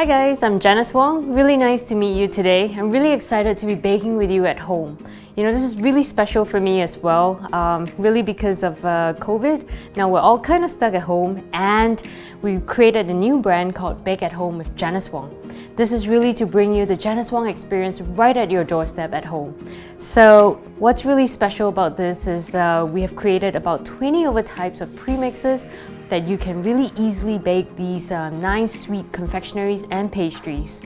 Hi guys, I'm Janice Wong. Really nice to meet you today. I'm really excited to be baking with you at home. You know, this is really special for me as well, really because of COVID. Now we're all kind of stuck at home and we created a new brand called Bake at Home with Janice Wong. This is really to bring you the Janice Wong experience right at your doorstep at home. So what's really special about this is we have created about 20 over types of premixes that you can really easily bake these nice sweet confectionaries and pastries.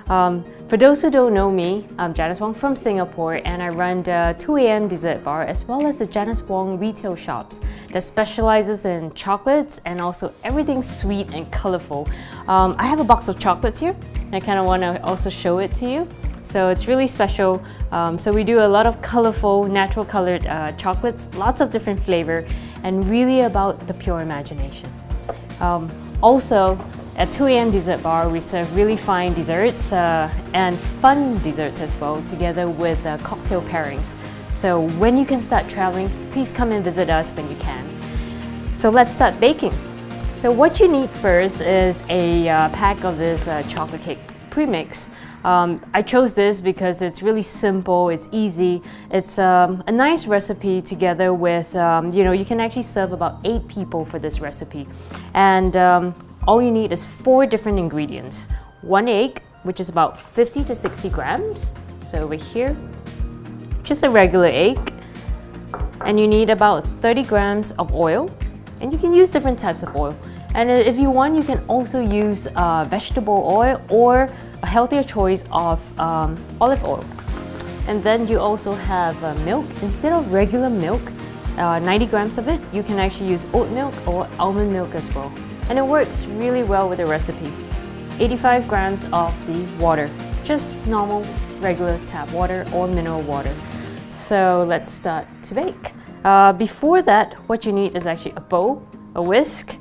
For those who don't know me, I'm Janice Wong from Singapore and I run the 2 a.m. dessert bar as well as the Janice Wong retail shops that specializes in chocolates and also everything sweet and colorful. I have a box of chocolates here. I kind of want to also show it to you. So it's really special. So we do a lot of colorful, natural colored chocolates, lots of different flavor, and really about the pure imagination. Also, at 2 a.m. Dessert Bar, we serve really fine desserts and fun desserts as well, together with cocktail pairings. So when you can start traveling, please come and visit us when you can. So let's start baking. So what you need first is a pack of this chocolate cake premix. I chose this because it's really simple, it's easy, it's a nice recipe together with, you can actually serve about 8 people for this recipe. And all you need is 4 different ingredients. 1 egg, which is about 50 to 60 grams. So over here, just a regular egg. And you need about 30 grams of oil. And you can use different types of oil. And if you want, you can also use vegetable oil or a healthier choice of olive oil. And then you also have milk. Instead of regular milk, 90 grams of it, you can actually use oat milk or almond milk as well. And it works really well with the recipe. 85 grams of the water, just normal, regular tap water or mineral water. So let's start to bake. Before that, what you need is actually a bowl, a whisk,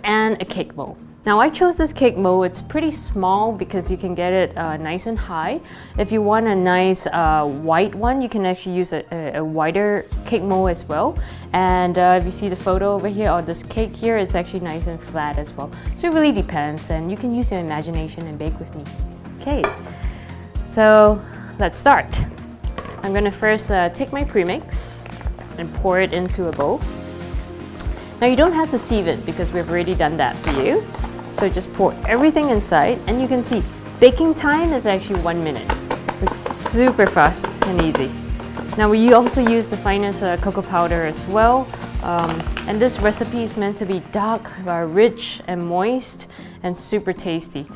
and a cake mold. Now I chose this cake mold. It's pretty small because you can get it nice and high. If you want a nice white one, you can actually use a wider cake mold as well. And if you see the photo over here or this cake here, it's actually nice and flat as well. So it really depends, and you can use your imagination and bake with me. Okay, so let's start. I'm gonna first take my premix and pour it into a bowl. Now you don't have to sieve it because we've already done that for you. So just pour everything inside and you can see baking time is actually 1 minute. It's super fast and easy. Now we also use the finest cocoa powder as well. And this recipe is meant to be dark, rich and moist and super tasty.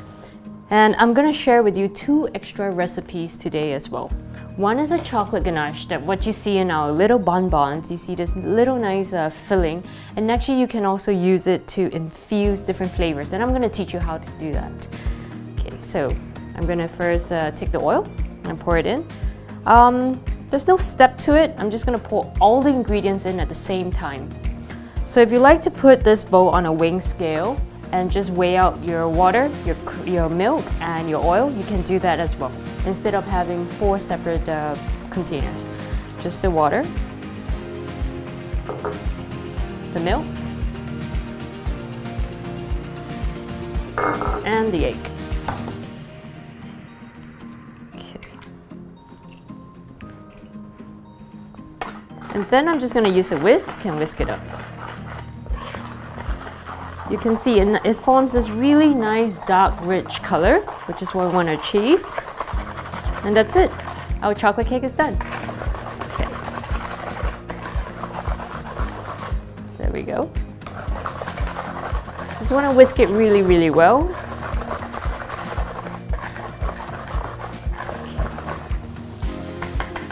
And I'm gonna share with you 2 extra recipes today as well. One is a chocolate ganache, that what you see in our little bonbons. You see this little nice filling, and actually you can also use it to infuse different flavors, and I'm going to teach you how to do that. Okay, so I'm going to first take the oil and pour it in. There's no step to it. I'm just going to pour all the ingredients in at the same time. So if you like to put this bowl on a weighing scale and just weigh out your water, your milk, and your oil, you can do that as well, instead of having 4 separate containers. Just the water, the milk, and the egg. Okay. And then I'm just going to use the whisk and whisk it up. You can see it forms this really nice dark rich color, which is what we want to achieve. And that's it. Our chocolate cake is done. Okay. There we go. Just want to whisk it really, really well.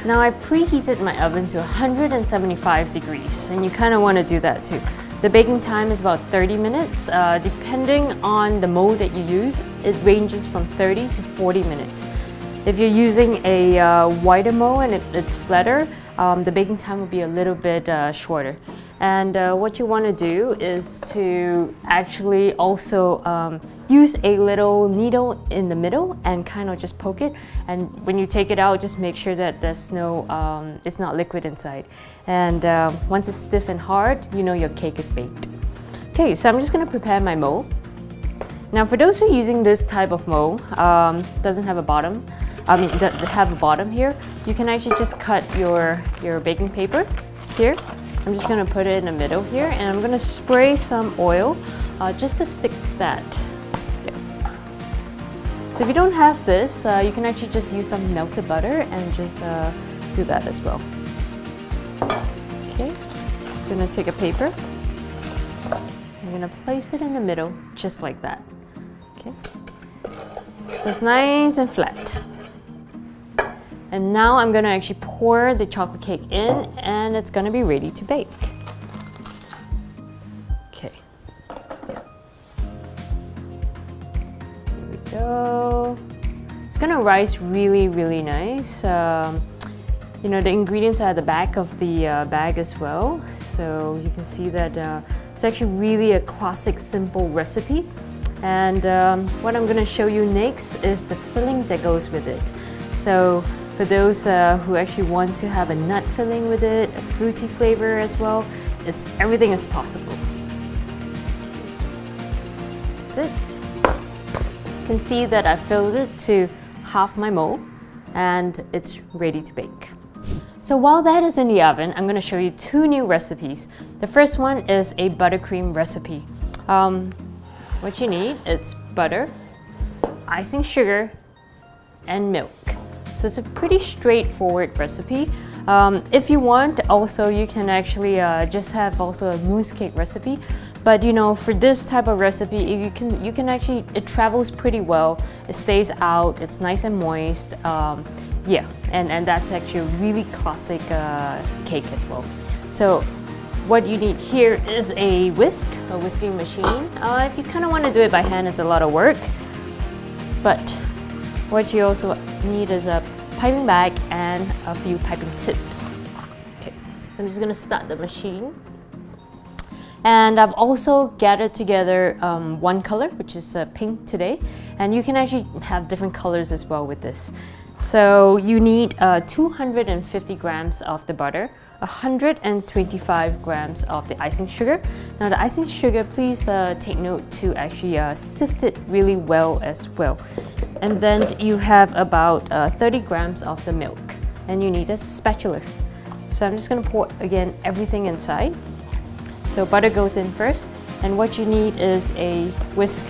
Now I preheated my oven to 175 degrees, and you kind of want to do that too. The baking time is about 30 minutes. Depending on the mold that you use, it ranges from 30 to 40 minutes. If you're using a wider mold and it's flatter, the baking time will be a little bit shorter. And what you want to do is to actually also use a little needle in the middle and kind of just poke it. And when you take it out, just make sure that there's no, it's not liquid inside. And once it's stiff and hard, you know your cake is baked. Okay, so I'm just going to prepare my mold. Now for those who are using this type of mold, doesn't have a bottom, that have a bottom here, you can actually just cut your baking paper here. I'm just gonna put it in the middle here, and I'm gonna spray some oil just to stick that. Okay. So if you don't have this, you can actually just use some melted butter and just do that as well. Okay, so I'm gonna take a paper. I'm gonna place it in the middle, just like that. Okay, so it's nice and flat. And now I'm gonna actually pour the chocolate cake in, and it's gonna be ready to bake. Okay. Here we go. It's gonna rise really, really nice. You know, the ingredients are at the back of the bag as well. So you can see that it's actually really a classic, simple recipe. And what I'm gonna show you next is the filling that goes with it. So for those who actually want to have a nut filling with it, a fruity flavor as well, everything is possible. That's it. You can see that I filled it to half my mold, and it's ready to bake. So while that is in the oven, I'm going to show you two new recipes. The first one is a buttercream recipe. What you need is butter, icing sugar, and milk. So it's a pretty straightforward recipe. If you want, also you can actually just have also a mousse cake recipe. But you know, for this type of recipe, you can actually, it travels pretty well. It stays out. It's nice and moist. Yeah, and that's actually a really classic cake as well. So what you need here is a whisking machine. If you kind of want to do it by hand, it's a lot of work. But what you also need is a piping bag and a few piping tips. Okay, so I'm just gonna start the machine. And I've also gathered together one color, which is pink today. And you can actually have different colors as well with this. So you need 250 grams of the butter, 125 grams of the icing sugar. Now the icing sugar, please take note to actually sift it really well as well. And then you have about 30 grams of the milk, and you need a spatula. So I'm just gonna pour again everything inside. So butter goes in first, and what you need is a whisk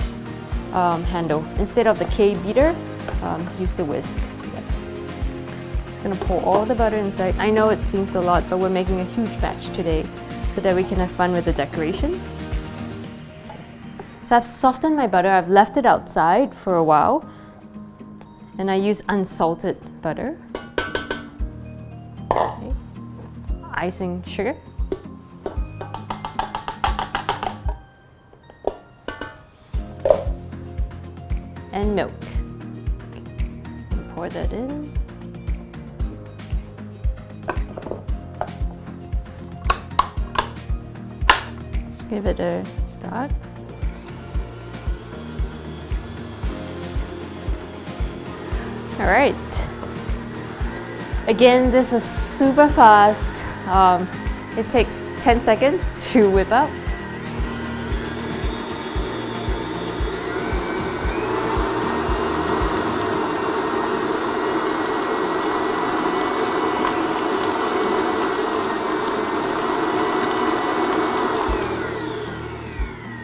handle. Instead of the K beater, use the whisk. Just gonna pour all the butter inside. I know it seems a lot, but we're making a huge batch today so that we can have fun with the decorations. So I've softened my butter. I've left it outside for a while, and I use unsalted butter. Okay. Icing sugar. And milk. Okay. Pour that in. Just give it a start. All right. Again, this is super fast. It takes 10 seconds to whip up.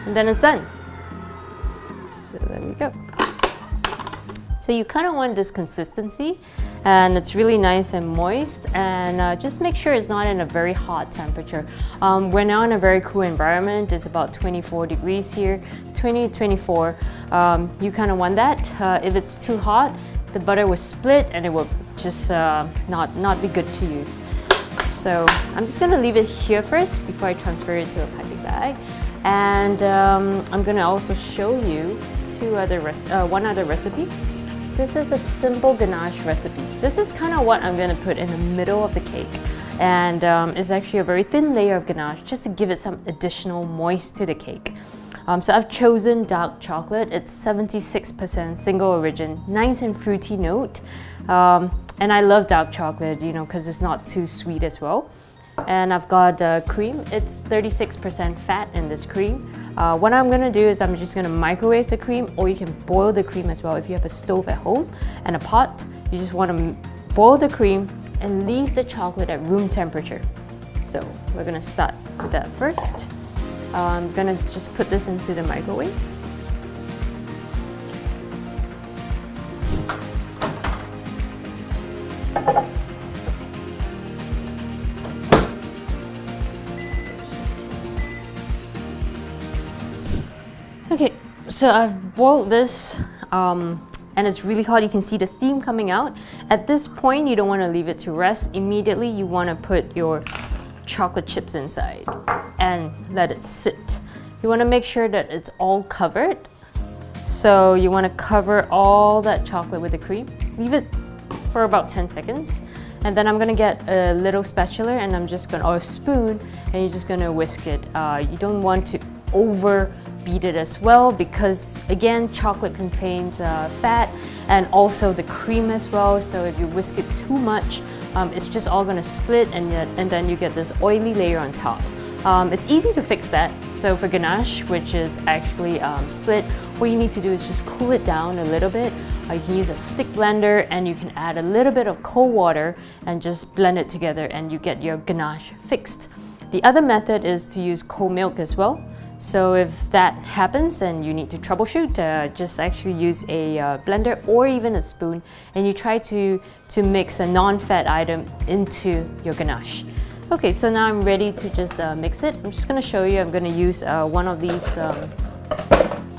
And then it's done. So there we go. So you kind of want this consistency, and it's really nice and moist, and just make sure it's not in a very hot temperature. We're now in a very cool environment. It's about 24 degrees here, 20, 24. You kind of want that. If it's too hot, the butter will split and it will just not be good to use. So I'm just gonna leave it here first before I transfer it to a piping bag. And I'm gonna also show you one other recipe. This is a simple ganache recipe. This is kind of what I'm gonna put in the middle of the cake. And it's actually a very thin layer of ganache just to give it some additional moist to the cake. So I've chosen dark chocolate. It's 76% single origin, nice and fruity note. And I love dark chocolate, you know, because it's not too sweet as well. And I've got cream. It's 36% fat in this cream. What I'm gonna do is I'm just gonna microwave the cream, or you can boil the cream as well if you have a stove at home and a pot. You just wanna boil the cream and leave the chocolate at room temperature. So we're gonna start with that first. I'm gonna just put this into the microwave. Okay, so I've boiled this and it's really hot. You can see the steam coming out. At this point, you don't want to leave it to rest. Immediately, you want to put your chocolate chips inside and let it sit. You want to make sure that it's all covered. So you want to cover all that chocolate with the cream. Leave it for about 10 seconds. And then I'm gonna get a little spatula and I'm just gonna, or a spoon, and you're just gonna whisk it. You don't want to over beat it as well, because again, chocolate contains fat and also the cream as well. So if you whisk it too much, it's just all gonna split, and then you get this oily layer on top. It's easy to fix that. So for ganache, which is actually split, what you need to do is just cool it down a little bit. You can use a stick blender and you can add a little bit of cold water and just blend it together, and you get your ganache fixed. The other method is to use cold milk as well. So if that happens and you need to troubleshoot, just actually use a blender or even a spoon, and you try to mix a non-fat item into your ganache. Okay, so now I'm ready to just mix it. I'm just going to show you. I'm going to use one of these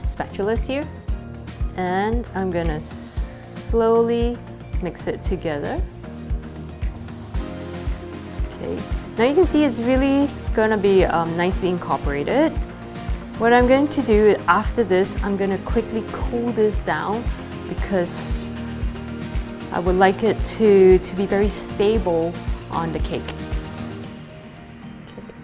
spatulas here, and I'm going to slowly mix it together. Okay, now you can see it's really going to be nicely incorporated. What I'm going to do after this, I'm going to quickly cool this down, because I would like it to be very stable on the cake. Okay.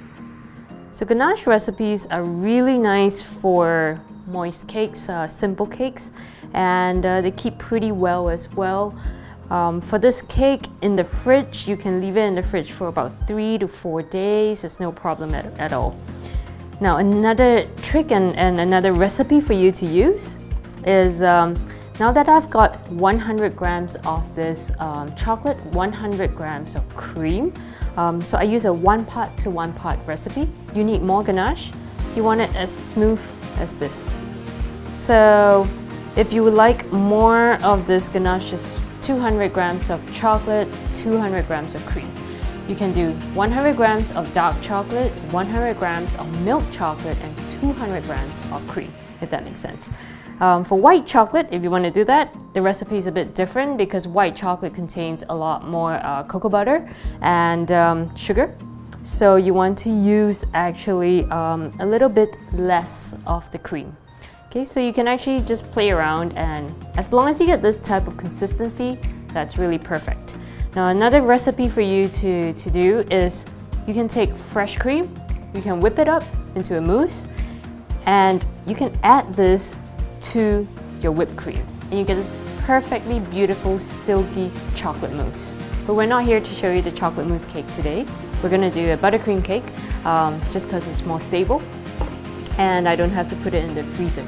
So ganache recipes are really nice for moist cakes, simple cakes, and they keep pretty well as well. For this cake in the fridge, you can leave it in the fridge for about 3 to 4 days. There's no problem at all. Now, another trick and another recipe for you to use is, now that I've got 100 grams of this chocolate, 100 grams of cream, so I use a 1 pot to 1 pot recipe. You need more ganache. You want it as smooth as this. So if you would like more of this ganache, just 200 grams of chocolate, 200 grams of cream. You can do 100 grams of dark chocolate, 100 grams of milk chocolate, and 200 grams of cream, if that makes sense. For white chocolate, if you want to do that, the recipe is a bit different, because white chocolate contains a lot more cocoa butter and sugar. So you want to use actually a little bit less of the cream. Okay, so you can actually just play around, and as long as you get this type of consistency, that's really perfect. Now, another recipe for you to do is, you can take fresh cream, you can whip it up into a mousse, and you can add this to your whipped cream, and you get this perfectly beautiful silky chocolate mousse. But we're not here to show you the chocolate mousse cake today. We're gonna do a buttercream cake, just because it's more stable and I don't have to put it in the freezer.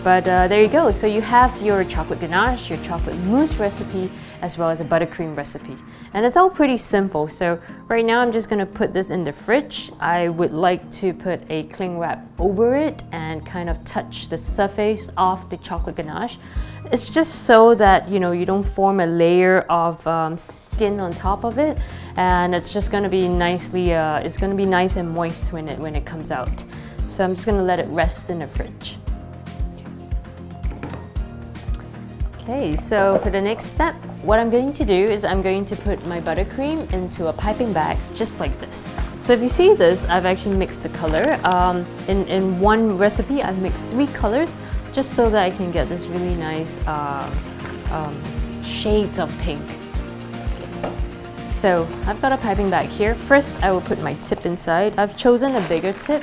But there you go. So you have your chocolate ganache, your chocolate mousse recipe, as well as a buttercream recipe. And it's all pretty simple. So right now I'm just gonna put this in the fridge. I would like to put a cling wrap over it and kind of touch the surface of the chocolate ganache. It's just so that, you know, you don't form a layer of skin on top of it, and it's just gonna be nicely, it's gonna be nice and moist when it comes out. So I'm just gonna let it rest in the fridge. Okay, so for the next step, what I'm going to do is I'm going to put my buttercream into a piping bag, just like this. So if you see this, I've actually mixed the color. In one recipe, I've mixed 3 colors, just so that I can get this really nice shades of pink. Okay. So I've got a piping bag here. First, I will put my tip inside. I've chosen a bigger tip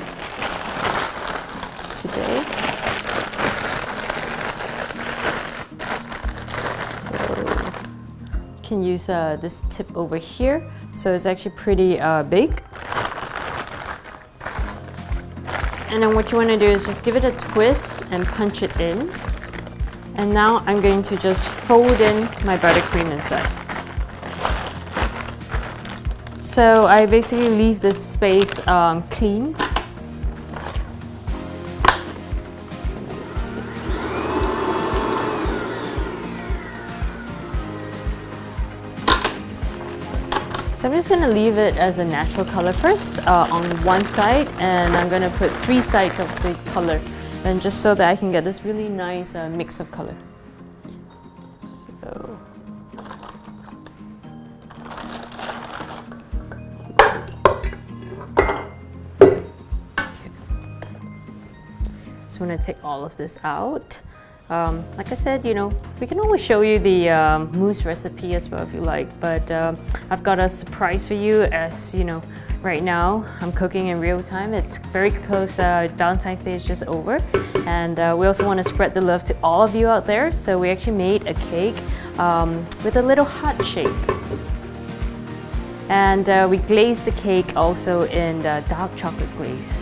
today. Can use this tip over here, so it's actually pretty big. And then what you want to do is just give it a twist and punch it in. And now I'm going to just fold in my buttercream inside. So I basically leave this space clean. So I'm just going to leave it as a natural color first on one side, and I'm going to put 3 sides of the color, and just so that I can get this really nice mix of color. So I'm going to take all of this out. Like I said, you know, we can always show you the mousse recipe as well if you like, but I've got a surprise for you. As you know, right now I'm cooking in real time. It's very close, Valentine's Day is just over, and we also want to spread the love to all of you out there, so we actually made a cake with a little heart shape, and we glazed the cake also in the dark chocolate glaze.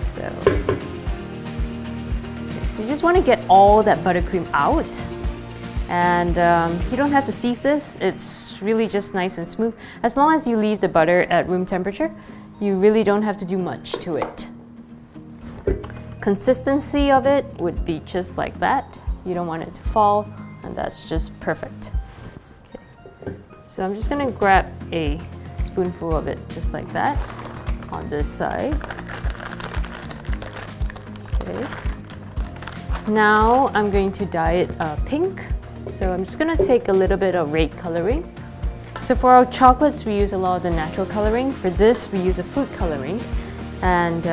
So you just want to get all that buttercream out, and you don't have to sieve this. It's really just nice and smooth. As long as you leave the butter at room temperature, you really don't have to do much to it. Consistency of it would be just like that. You don't want it to fall, and that's just perfect. Okay. So I'm just going to grab a spoonful of it just like that on this side. Okay. Now I'm going to dye it pink. So I'm just going to take a little bit of red coloring. So for our chocolates, we use a lot of the natural coloring. For this, we use a food coloring, and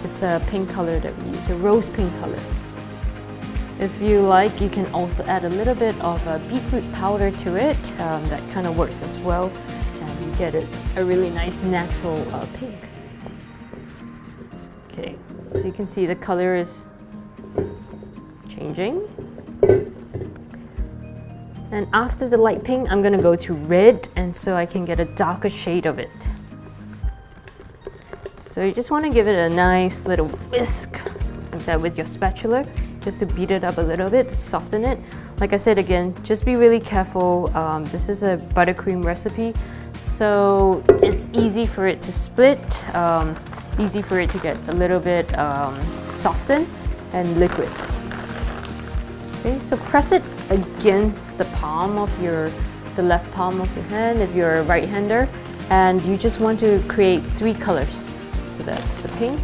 it's a pink color that we use, a rose pink color. If you like, you can also add a little bit of beetroot powder to it. That kind of works as well, and you get a really nice natural pink. Okay, so you can see the color is changing. And after the light pink, I'm going to go to red, and so I can get a darker shade of it. So you just want to give it a nice little whisk like that with your spatula, just to beat it up a little bit, to soften it. Like I said again, just be really careful. This is a buttercream recipe, so it's easy for it to split, easy for it to get a little bit softened and liquid. Okay, so press it against the palm of the left palm of your hand if you're a right-hander, and you just want to create 3 colors. So that's the pink,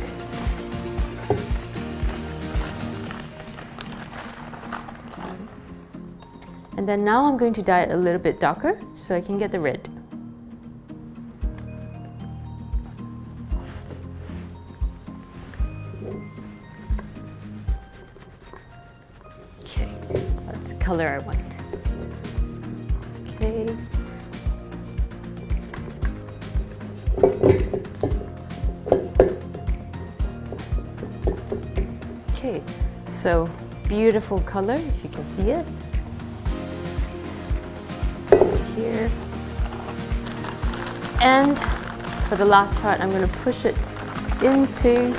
and then now I'm going to dye it a little bit darker so I can get the red. Color I want. Okay. Okay, so beautiful color, if you can see it. Nice. Here. And for the last part, I'm going to push it into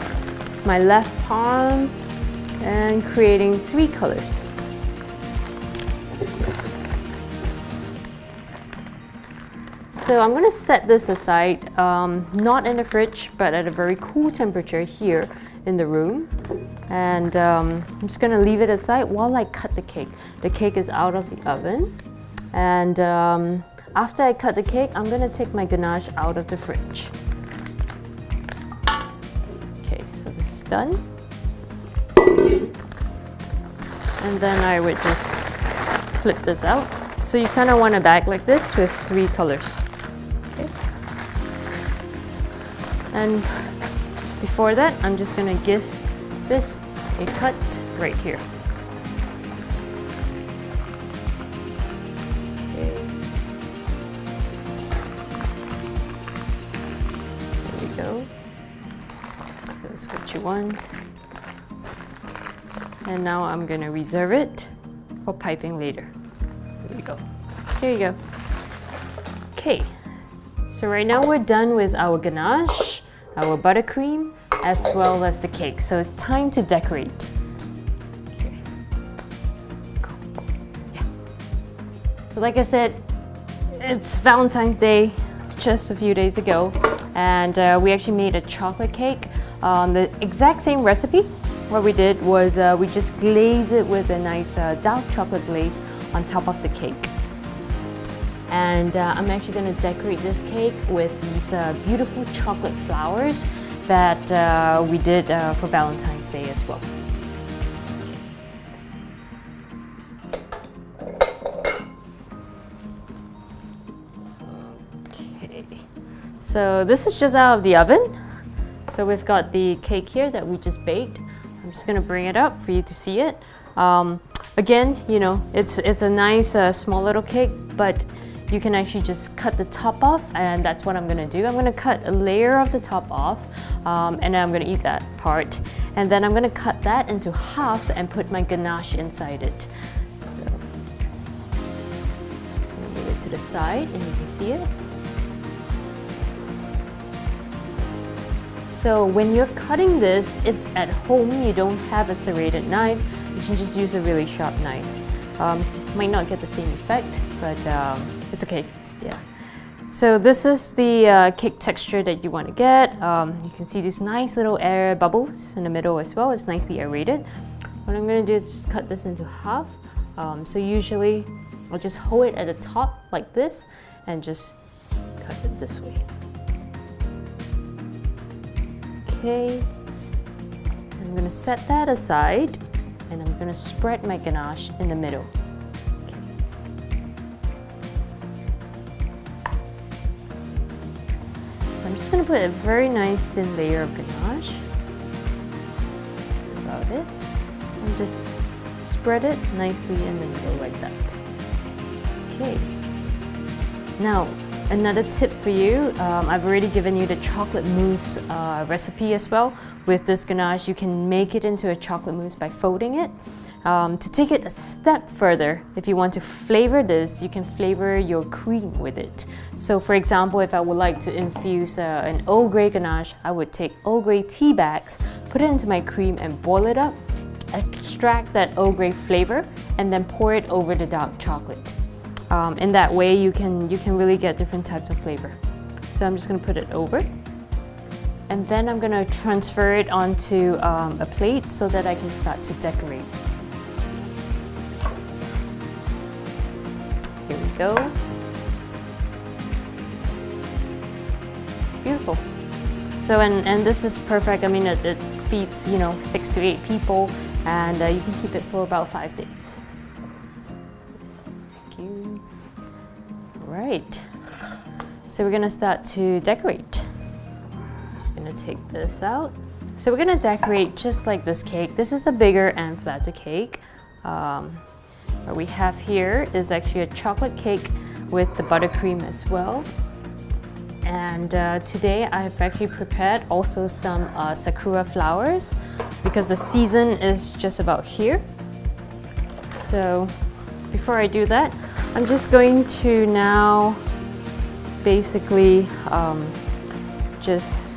my left palm and creating 3 colors. So I'm going to set this aside, not in the fridge, but at a very cool temperature here in the room. And I'm just going to leave it aside while I cut the cake. The cake is out of the oven. And after I cut the cake, I'm going to take my ganache out of the fridge. Okay, so this is done. And then I would just flip this out. So you kind of want a bag like this with 3 colors. And before that, I'm just going to give this a cut right here. Okay. There we go. So that's what you want. And now I'm going to reserve it for piping later. There we go. There you go. Okay. So right now we're done with our ganache, our buttercream, as well as the cake. So it's time to decorate. Okay. Cool. Yeah. So like I said, it's Valentine's Day just a few days ago, and we actually made a chocolate cake. The exact same recipe. What we did was we just glazed it with a nice dark chocolate glaze on top of the cake. And I'm actually going to decorate this cake with these beautiful chocolate flowers that we did for Valentine's Day as well. Okay, so this is just out of the oven. So we've got the cake here that we just baked. I'm just going to bring it up for you to see it. Again, you know, it's a nice small little cake, but you can actually just cut the top off, and that's what I'm going to do. I'm going to cut a layer of the top off, and then I'm going to eat that part. And then I'm going to cut that into half and put my ganache inside it. So move it to the side, and you can see it. So when you're cutting this, if at home you don't have a serrated knife, you can just use a really sharp knife. Might not get the same effect, but it's okay, yeah. So this is the cake texture that you want to get. You can see these nice little air bubbles in the middle as well. It's nicely aerated. What I'm going to do is just cut this into half. So usually I'll just hold it at the top like this and just cut it this way. Okay, I'm going to set that aside, and I'm going to spread my ganache in the middle. Okay. So I'm just going to put a very nice thin layer of ganache about it, and just spread it nicely in the middle like that. Okay. Now, another tip for you, I've already given you the chocolate mousse recipe as well. With this ganache, you can make it into a chocolate mousse by folding it. To take it a step further, if you want to flavor this, you can flavor your cream with it. So for example, if I would like to infuse an Earl Grey ganache, I would take Earl Grey tea bags, put it into my cream and boil it up, extract that Earl Grey flavor, and then pour it over the dark chocolate. In that way, you can really get different types of flavor. So I'm just going to put it over, and then I'm going to transfer it onto a plate so that I can start to decorate. Here we go. Beautiful. So and this is perfect. I mean, it feeds 6 to 8 people, and you can keep it for about 5 days. Right, so we're gonna start to decorate. Just gonna take this out. So we're gonna decorate just like this cake. This is a bigger and flatter cake. What we have here is actually a chocolate cake with the buttercream as well. And today I've actually prepared also some sakura flowers because the season is just about here. So before I do that, I'm just going to now basically just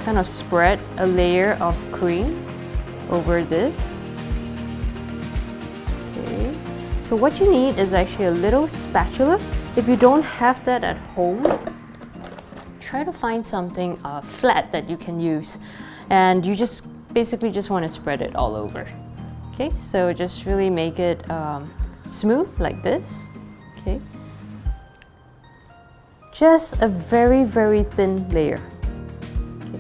kind of spread a layer of cream over this. Okay. So what you need is actually a little spatula. If you don't have that at home, try to find something flat that you can use, and you just basically just want to spread it all over. Okay, so just really make it smooth like this. Okay, just a very, very thin layer. Okay.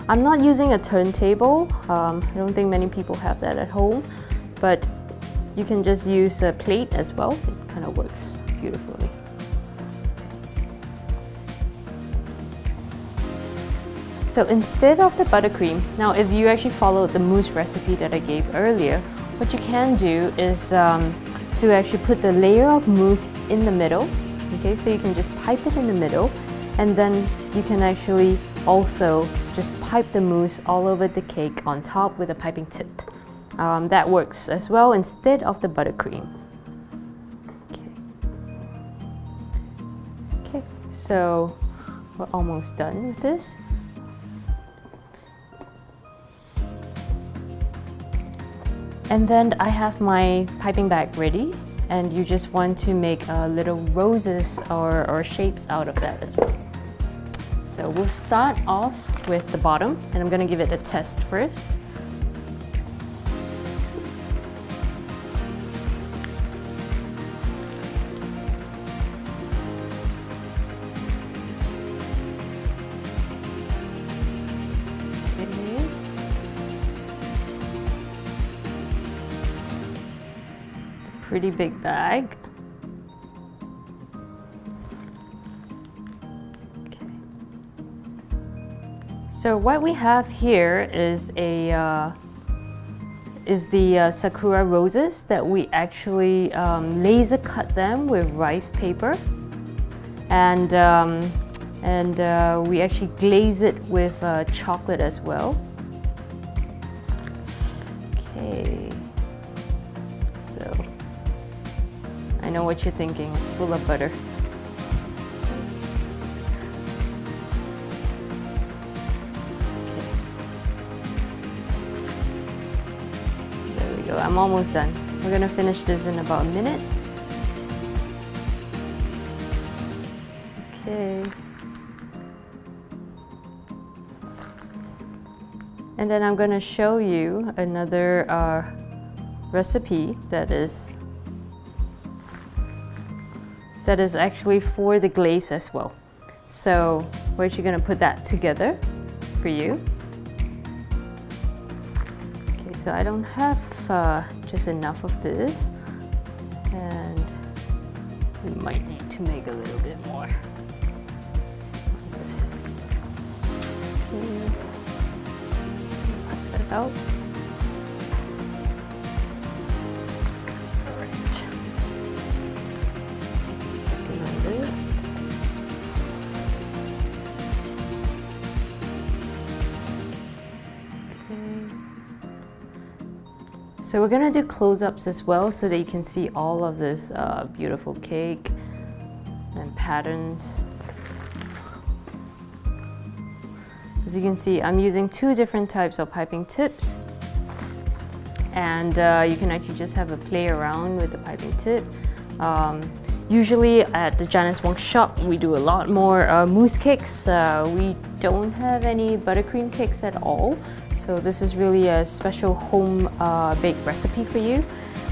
I'm not using a turntable. I don't think many people have that at home, but you can just use a plate as well. It kind of works beautifully. So instead of the buttercream, now if you actually followed the mousse recipe that I gave earlier, what you can do is to actually put the layer of mousse in the middle. Okay, so you can just pipe it in the middle, and then you can actually also just pipe the mousse all over the cake on top with a piping tip. That works as well instead of the buttercream. Okay, so we're almost done with this. And then I have my piping bag ready, and you just want to make little roses or shapes out of that as well. So we'll start off with the bottom, and I'm gonna give it a test first. Pretty big bag. Okay. So what we have here is the sakura roses that we actually laser cut them with rice paper, and we actually glaze it with chocolate as well. Okay. I know what you're thinking, it's full of butter. Okay. There we go, I'm almost done. We're gonna finish this in about a minute. Okay. And then I'm gonna show you another recipe that is actually for the glaze as well. So we're actually going to put that together for you. Okay, so I don't have just enough of this, and we might need to make a little bit more of this. Okay. Cut that out. So we're gonna do close-ups as well so that you can see all of this beautiful cake and patterns. As you can see, I'm using 2 different types of piping tips, and you can actually just have a play around with the piping tip. Usually at the Janice Wong shop, we do a lot more mousse cakes. We don't have any buttercream cakes at all. So this is really a special home baked recipe for you.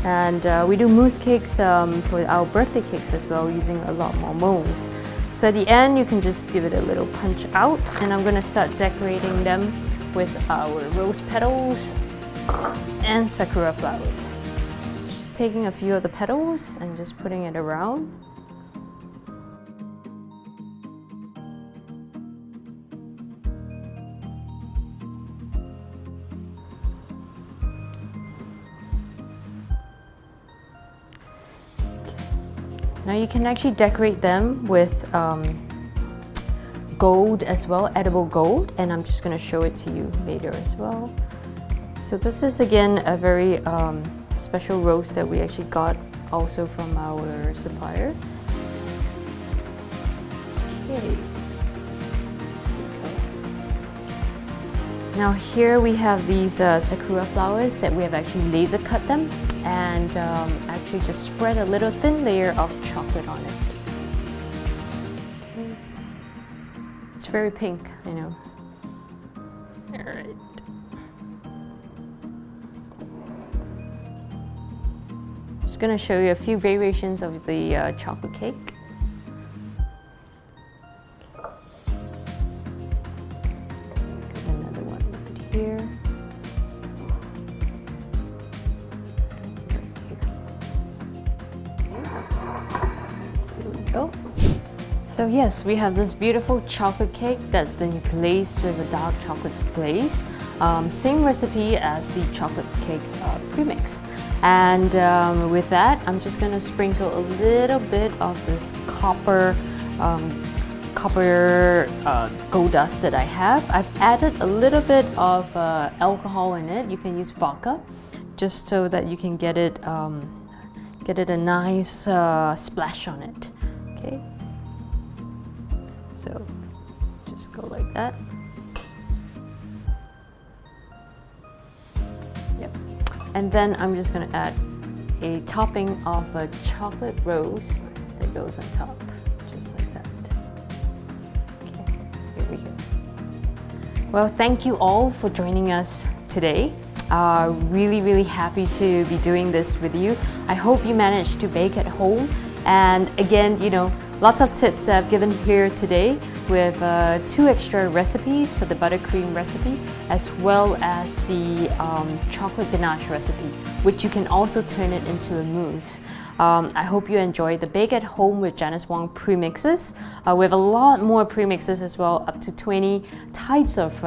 And we do mousse cakes for our birthday cakes as well, using a lot more mousse. So at the end, you can just give it a little punch out, and I'm gonna start decorating them with our rose petals and sakura flowers. So just taking a few of the petals and just putting it around. Now you can actually decorate them with gold as well, edible gold, and I'm just going to show it to you later as well. So this is again a very special rose that we actually got also from our supplier. Okay. Now here we have these sakura flowers that we have actually laser cut them, and actually just spread a little thin layer of chocolate on it. Okay. It's very pink, I know. All right. Just gonna show you a few variations of the chocolate cake. Another one right here. Go. So yes, we have this beautiful chocolate cake that's been glazed with a dark chocolate glaze. Same recipe as the chocolate cake premix. And with that, I'm just gonna sprinkle a little bit of this copper gold dust that I have. I've added a little bit of alcohol in it. You can use vodka, just so that you can get it a nice splash on it. Okay, so just go like that. Yep. And then I'm just gonna add a topping of a chocolate rose that goes on top, just like that. Okay, here we go. Well, thank you all for joining us today. Really happy to be doing this with you. I hope you managed to bake at home. And again, you know, lots of tips that I've given here today with 2 extra recipes for the buttercream recipe, as well as the chocolate ganache recipe, which you can also turn it into a mousse. I hope you enjoyed the Bake at Home with Janice Wong premixes. We have a lot more premixes as well, up to 20 types of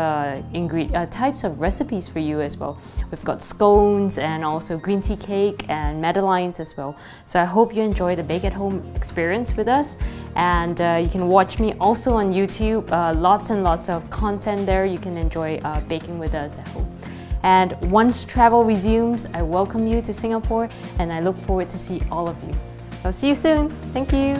types of recipes for you as well. We've got scones and also green tea cake and madeleines as well. So I hope you enjoy the Bake at Home experience with us. And you can watch me also on YouTube. Lots and lots of content there. You can enjoy baking with us at home. And once travel resumes, I welcome you to Singapore and I look forward to see all of you. I'll see you soon. Thank you.